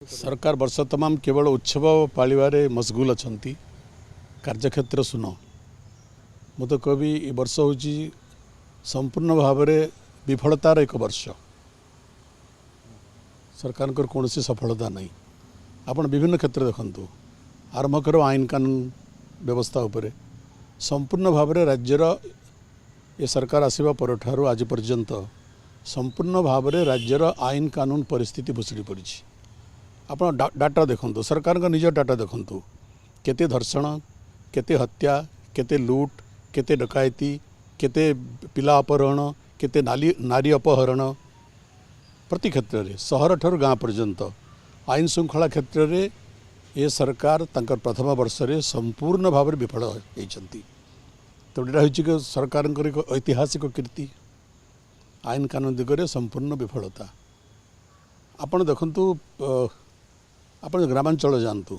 सरकार वर्ष तमाम केवल उत्सव पालिबारे मशगुल अछंती कार्यक्षेत्र सुन मु तो कवि ए वर्ष हूँ संपूर्ण भाव में विफलतार एक वर्ष। सरकार कौन सी सफलता नहीं। आपण विभिन्न क्षेत्र देखु आरंभ कर आईन कानून व्यवस्था उपरे संपूर्ण भाव में राज्यर ये सरकार आसवा पर आज पर्यंत संपूर्ण भाव में राज्यर आईन कानून परिस्थिति भुसुड़ी पड़ी। आप डाटा देखु सरकार का निज डाटा देखु केते धर्षण केते हत्या केते लूट केते डकायती केते पिला अपहरण केते नारी अपहरण प्रति क्षेत्र में सहर ठर गाँ पर्यंत आईन श्रृंखला क्षेत्र में ये सरकार तंकर प्रथम वर्ष में संपूर्ण भाव में विफल होती। तो यहाँ हूँ सरकार एक ऐतिहासिक कीर्ति आईन कानून दिगरे संपूर्ण विफलता। आपण देखु आप ग्रामांचल जातु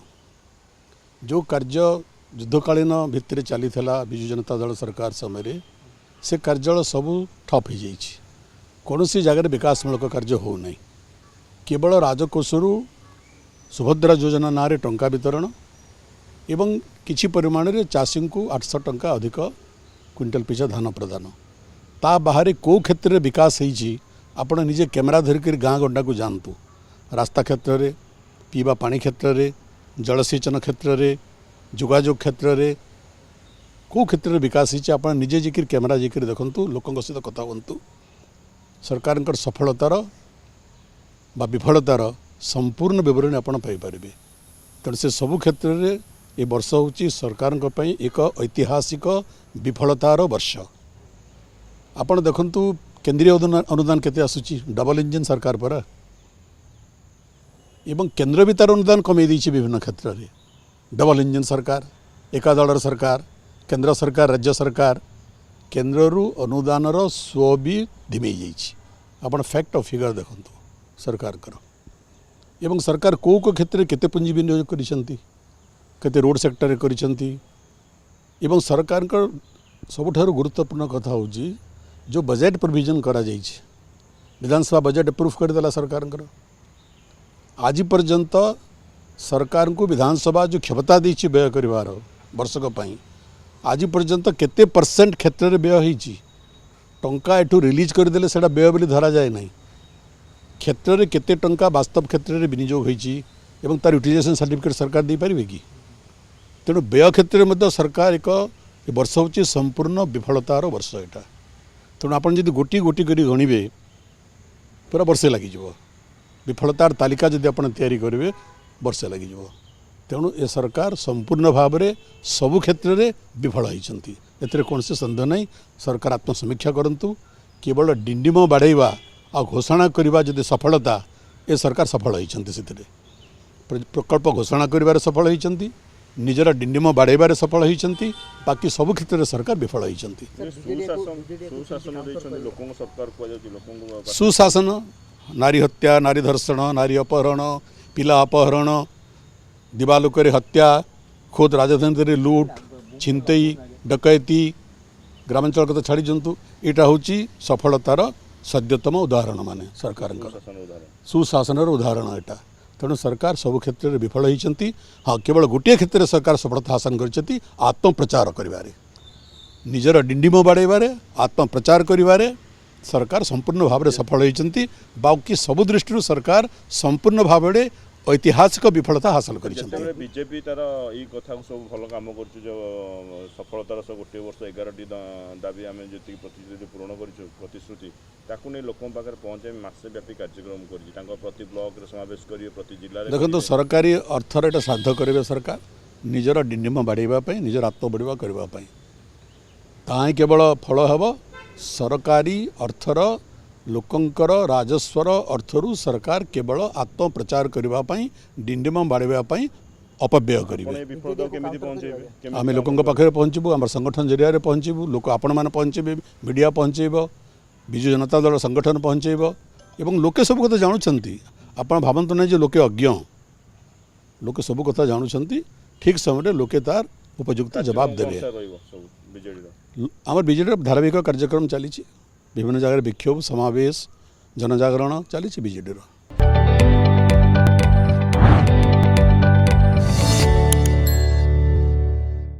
जो कार्य युद्धकालीन भित्ति चली विजु जनता दल सरकार समय से कार्य सबू ठप हो जाइए। कौन सी जगह विकासमूलक कार्य होना केवल राजकोषरु सुभद्रा योजना ना टंका वितरण एवं किछि परिमाण रे चाषी को 800 टंका अधिक क्विंटल पिछा धान प्रदान ता बाहर कौ क्षेत्र में विकास होती आपण निजे कैमेरा धरिक गाँ गंडा को जातु रास्ता क्षेत्र में पीवा पानी क्षेत्र में जलसेचन क्षेत्र में जोगाजोग क्षेत्र में कौ क्षेत्र में विकास होती आप निजे जिक्र कैमेरा जिक्र देखु लोकों सहित कथा हूँ। सरकार सफलतार बा विफलतार संपूर्ण विवरणी आप पाइपर तेणु से सबु क्षेत्र में ये वर्ष हूँ सरकार एक ऐतिहासिक विफलतार वर्ष। आपण देखु केंद्रीय अनुदान केते आसुची डबल इंजन सरकार पर एवं केंद्र भी तार अनुदान कमे देछि विभिन्न क्षेत्र में डबल इंजन सरकार एका दलर सरकार केंद्र सरकार राज्य सरकार केंद्ररू अनुदानर स्व भी धिमे जाइछि। आपण फैक्ट ऑफ फिगर देखु सरकार एवं सरकार कौ क्षेत्र केते पुंजी विनियोग करिसेंती केते रोड सेक्टर करिसेंती एवं सरकार सबुठारु गुरुत्वपूर्ण कथा होछि जो बजेट प्रोविजन करा जाइछि विधानसभा बजेट अप्रूव करदेला सरकार आज पर्यंत सरकार को विधानसभा जो क्षमता देछि व्यय करिवार वर्षक पई आज पर्यंत केते परसेंट क्षेत्र में व्यय होइछि टंका एठू रिलीज करदेले सेटा व्यय बोली धरा जाए नहीं। क्षेत्र में केते टंका वास्तव क्षेत्र में विनियोग होइछि एवं तार यूटिलाइजेशन सर्टिफिकेट सरकार दे पारिबे कि तेणु व्यय क्षेत्र में सरकार एक वर्ष होछि संपूर्ण विफलतार वर्ष एटा। तेणु आपन जदि गोटी गोटी करी गणिबे पूरा वर्षे लगी विफलतार तालिका जदि आप तैयारी करेंगे वर्षे लगी। तेणु ए सरकार संपूर्ण भाव में सबु क्षेत्र में विफल होती एतिर कौन से सन्देह नहीं। सरकार आत्मसमीक्षा करंतु केवल डिंडिम बाड़ेवा आ घोषणा करवा जदि सफलता ए सरकार सफल होती प्रकल्प घोषणा कर सफल होती निजर डिंडिम बाड़ेबार सफल होती बाकी सबु क्षेत्र में सरकार विफल होती। सुशासन नारी हत्या नारी धर्षण नारी अपहरण पिला अपहरण दिवालोक हत्या खोद राजधानी लूट छिनतई डकैती ग्रामांचल कथा छाड़ी दिंतु यहाँ हूँ सफलतार सद्यतम उदाहरण माने सरकार सुशासन उदाहरण यहाँ। तेणु सरकार सबु क्षेत्र में विफल होती। हाँ केवल गोटे क्षेत्र में सरकार सफलता हासन कर आत्मप्रचार करिवारे निजर डिंडिम बाड़ेबारे आत्मप्रचार करिवारे सरकार संपूर्ण भाव में सफल होती। बाकी सबु दृष्टि सरकार संपूर्ण भाव में ऐतिहासिक विफलता हासिल कर बीजेपी तार ये कथा सब भल काम कर सफलतार सब गोटे वर्ष 11टी दाबी आम जी प्रतिश्रुति पूरण प्रतिश्रुति ताकू नहीं लोकों पाखे पहुँचे मासे व्यापी कार्यक्रम कर प्रति ब्लॉक समावेश करेंगे प्रति जिले देखो सरकारी अर्थर एटा श्राद्ध करेंगे सरकार निजर डिंडिम बाड़ेवाई निजर आत्म बढ़ा करने ताही केवल फल हम सरकारी अर्थर लोकंकर राजस्वर अर्थरु सरकार केवल आत्मप्रचार करने डिंडिम बाड़ेवाई अपव्यय करेंगे। आम लोकों पाखे पहुँचबू आम संगठन जरिया पहुँचबू लोक आपण मैंने पहुँचे मीडिया पहुँचेब विजु जनता दल संगठन पहुँचेब एवं लोके सब कथा जानुंट आप भावतु ना लोके अज्ञ लोके सब कथा जानुंट ठीक समय लोके तार उपयुक्त जवाब देवे। आम बीजेडी धारावाहिक कार्यक्रम चली विभिन्न जगह विक्षोभ समावेश जनजागरण चली बीजेडी।